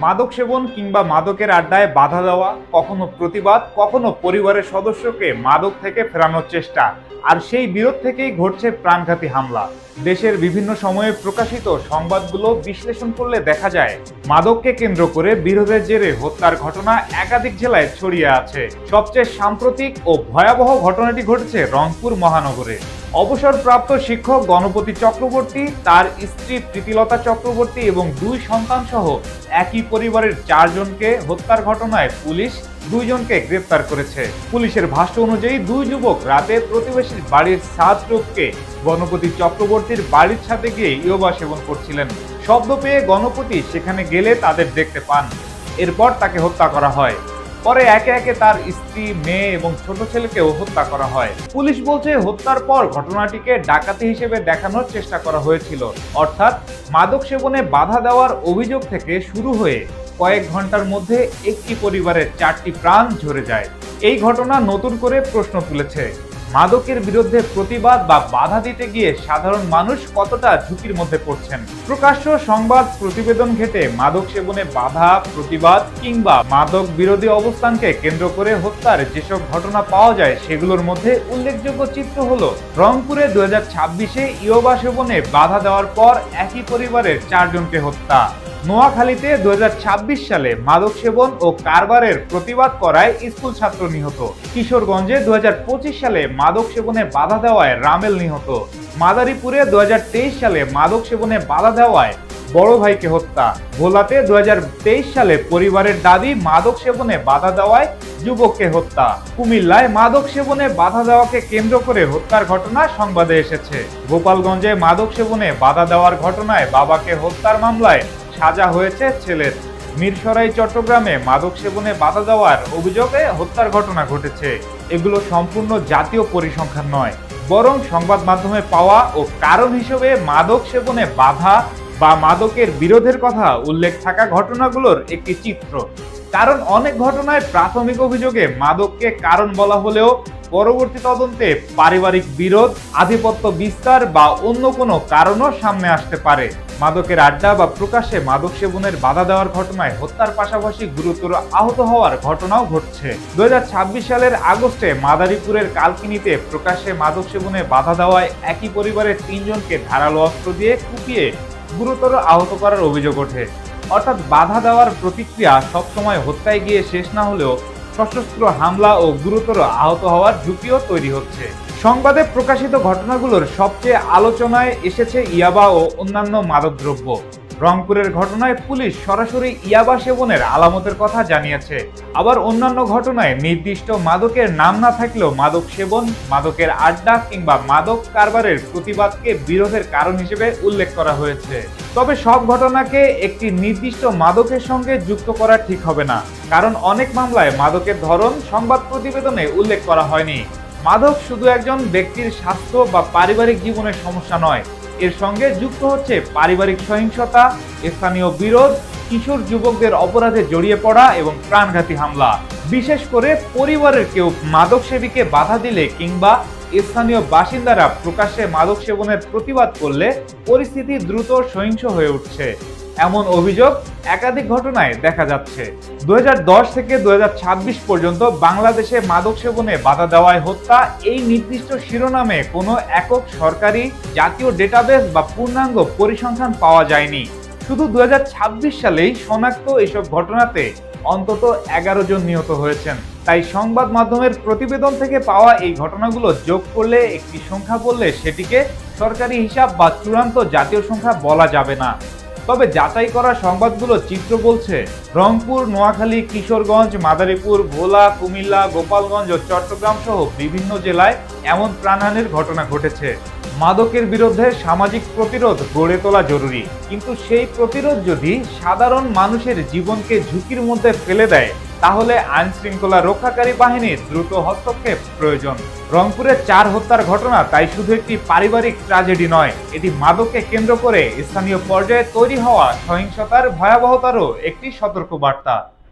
মাদক সেবন কিংবা মাদকের আড্ডায় বাধা দেওয়া, কখনো প্রতিবাদ, কখনো পরিবারের সদস্যকে মাদক থেকে ফেরানোর চেষ্টা, আর সেই বিরোধ থেকেই ঘটছে প্রাণঘাতী হামলা। দেশের বিভিন্ন সময়ে প্রকাশিত সংবাদগুলো বিশ্লেষণ করলে দেখা যায় মাদককে কেন্দ্র করে বিরোধের জেরে হত্যার ঘটনা একাধিক জেলায় ছড়িয়ে আছে। সবচেয়ে সাম্প্রতিক ও ভয়াবহ ঘটনাটি ঘটেছে রংপুর মহানগরে। অবসরপ্রাপ্ত শিক্ষক গণপতি চক্রবর্তী, তার স্ত্রী প্রীতিলতা চক্রবর্তী এবং দুই সন্তান সহ একই পরিবারের 4 জনকে হত্যার ঘটনায় পুলিশ 2 জনকে গ্রেফতার করেছে। পুলিশের ভাষ্য অনুযায়ী 2 যুবক রাতে প্রতিবেশীর বাড়ির ছাদ টপকে গণপতি চক্রবর্তীর বাড়ির ছাদে গিয়ে ইয়াবা সেবন করছিলেন। শব্দ পেয়ে গণপতি সেখানে গেলে তাদের দেখতে পান। এরপর তাকে হত্যা করা হয়। পরে একে একে তার স্ত্রী, মেয়ে এবং ছোট ছেলেকেও হত্যা করা হয়। পুলিশ বলছে হত্যার পর ঘটনাটিকে ডাকাতি হিসেবে দেখানোর চেষ্টা করা হয়েছিল, অর্থাৎ মাদক সেবনে বাধা দেওয়ার অভিযোগ থেকে শুরু হয়ে কয়েক ঘন্টার মধ্যে একটি পরিবারের 4টি প্রাণ ঝরে যায়। এই ঘটনা নতুন করে প্রশ্ন তুলেছে মাদকের বিরুদ্ধে প্রতিবাদ বা বাধা দিতে গিয়ে সাধারণ মানুষ কতটা ঝুঁকির মধ্যে পড়ছেন। প্রকাশ্য সংবাদ প্রতিবেদন ঘেঁটে মাদক সেবনে বাধা, প্রতিবাদ কিংবা মাদক বিরোধী অবস্থানকে কেন্দ্র করে হত্যার যেসব ঘটনা পাওয়া যায় সেগুলোর মধ্যে উল্লেখযোগ্য চিত্র হলো রংপুরে 2026-এ ইয়াবা সেবনে বাধা দেওয়ার পর একই পরিবারের 4 জনকে হত্যা, নোয়াখালীতে 2026 সালে মাদক সেবন ও কারবারের প্রতিবাদ করায় স্কুল ছাত্র নিহত, কিশোরগঞ্জে 2025 সালে মাদক সেবনে বাধা দেওয়ায় রামেল নিহত, মাদারীপুরে 2023 সালে মাদক সেবনে বাধা দেওয়ায় বড় ভাইকে হত্যা, ভোলাতে 2023 সালে পরিবারের দাবি মাদক সেবনে বাধা দেওয়ায় যুবককে হত্যা, কুমিল্লায় মাদক সেবনে বাধা দেওয়াকে কেন্দ্র করে হত্যার ঘটনা সংবাদে এসেছে, গোপালগঞ্জে মাদক সেবনে বাধা দেওয়ার ঘটনায় বাবাকে হত্যার মামলায় সাজা হয়েছে ছেলের, মিরসরাই চট্টগ্রামে মাদক সেবনে বাধা দেওয়ার অভিযোগে হত্যার ঘটনা ঘটেছে। এগুলো সম্পূর্ণ জাতীয় পরিসংখ্যান নয়, বরং সংবাদ মাধ্যমে পাওয়া ও কারণ হিসেবে মাদক সেবনে বাধা বা মাদকের বিরোধের কথা উল্লেখ থাকা ঘটনাগুলোর একটি চিত্র। কারণ অনেক ঘটনায় প্রাথমিক অভিযোগে মাদককে কারণ বলা হলেও পরবর্তী তদন্তে পারিবারিক বিরোধ, আধিপত্য বিস্তার বা অন্য কোনো কারণও সামনে আসতে পারে। মাদকের আড্ডা বা প্রকাশ্যে মাদক সেবনের বাধা দেওয়ার ঘটনায় হত্যার পাশাপাশি গুরুতর আহত হওয়ার ঘটনাও ঘটছে। 2026 সালের আগস্টে মাদারীপুরের কালকিনিতে প্রকাশ্যে মাদক সেবনে বাধা দেওয়ায় একই পরিবারের 3 জনকে ধারালো অস্ত্র দিয়ে কুপিয়ে গুরুতর আহত করার অভিযোগ ওঠে। অর্থাৎ বাধা দেওয়ার প্রতিক্রিয়া সবসময় হত্যায় গিয়ে শেষ না হলেও সশস্ত্র হামলা ও গুরুতর আহত হওয়ার ঝুঁকিও তৈরি হচ্ছে। সংবাদে প্রকাশিত ঘটনাগুলোর সবচেয়ে আলোচনায় এসেছে ইয়াবা ও অন্যান্য মাদকদ্রব্য। রংপুরের ঘটনায় পুলিশ সরাসরি ইয়াবা সেবনের আলামতের কথা জানিয়েছে। আবার অন্যান্য ঘটনায় নির্দিষ্ট মাদকের নাম না থাকলেও মাদক সেবন, মাদকের আড্ডা কিংবা মাদক কারবারের প্রতিবাদকে বিরোধের কারণ হিসেবে উল্লেখ করা হয়েছে। তবে সব ঘটনাকে একটি নির্দিষ্ট মাদকের সঙ্গে যুক্ত করা ঠিক হবে না, কারণ অনেক মামলায় মাদকের ধরন সংবাদ প্রতিবেদনে উল্লেখ করা হয়নি। মাদক শুধু একজন ব্যক্তির স্বাস্থ্য বা পারিবারিক জীবনের সমস্যা নয়, এর সঙ্গে যুক্ত হচ্ছে পারিবারিক সহিংসতা, স্থানীয় বিরোধ, কিশোর যুবকদের অপরাধে জড়িয়ে পড়া এবং প্রাণঘাতী হামলা। বিশেষ করে পরিবারের কেউ মাদক সেবীকে বাধা দিলে কিংবা স্থানীয় বাসিন্দারা প্রকাশ্যে মাদক সেবনের প্রতিবাদ করলে পরিস্থিতি দ্রুত সহিংস হয়ে উঠছে, এমন অভিযোগ একাধিক ঘটনায় দেখা যাচ্ছে। 2010 থেকে 2026 পর্যন্ত বাংলাদেশে মাদক সেবনে বাধা দেওয়ায় হত্যা এই নির্দিষ্ট শিরোনামে কোনো একক সরকারি জাতীয় ডেটাবেস বা পূর্ণাঙ্গ পরিসংখ্যান পাওয়া যায়নি। শুধু 2026 সালেই শনাক্ত এসব ঘটনাতে অন্তত 11 জন নিহত হয়েছেন। তাই সংবাদ মাধ্যমের প্রতিবেদন থেকে পাওয়া এই ঘটনাগুলো যোগ করলে একটি সংখ্যা বললে সেটিকে সরকারি হিসাব বা চূড়ান্ত জাতীয় সংখ্যা বলা যাবে না। তবে যাচাই করা সংবাদগুলো চিত্র বলছে রংপুর, নোয়াখালী, কিশোরগঞ্জ, মাদারীপুর, ভোলা, কুমিল্লা, গোপালগঞ্জ ও চট্টগ্রাম সহ বিভিন্ন জেলায় এমন প্রাণহানির ঘটনা ঘটেছে। মাদকের বিরুদ্ধে সামাজিক প্রতিরোধ গড়ে তোলা জরুরি, কিন্তু সেই প্রতিরোধ যদি সাধারণ মানুষের জীবনকে ঝুঁকির মধ্যে ফেলে দেয় তাহলে আইন শৃঙ্খলা রক্ষাকারী বাহিনীর দ্রুত হস্তক্ষেপ প্রয়োজন। রংপুরের 4 হত্যার ঘটনা তাই শুধু একটি পারিবারিক ট্র্যাজেডি নয়, এটি মাদককে কেন্দ্র করে স্থানীয় পর্যায়ে তৈরি হওয়া সহিংসতার ভয়াবহতারও একটি সতর্কবার্তা।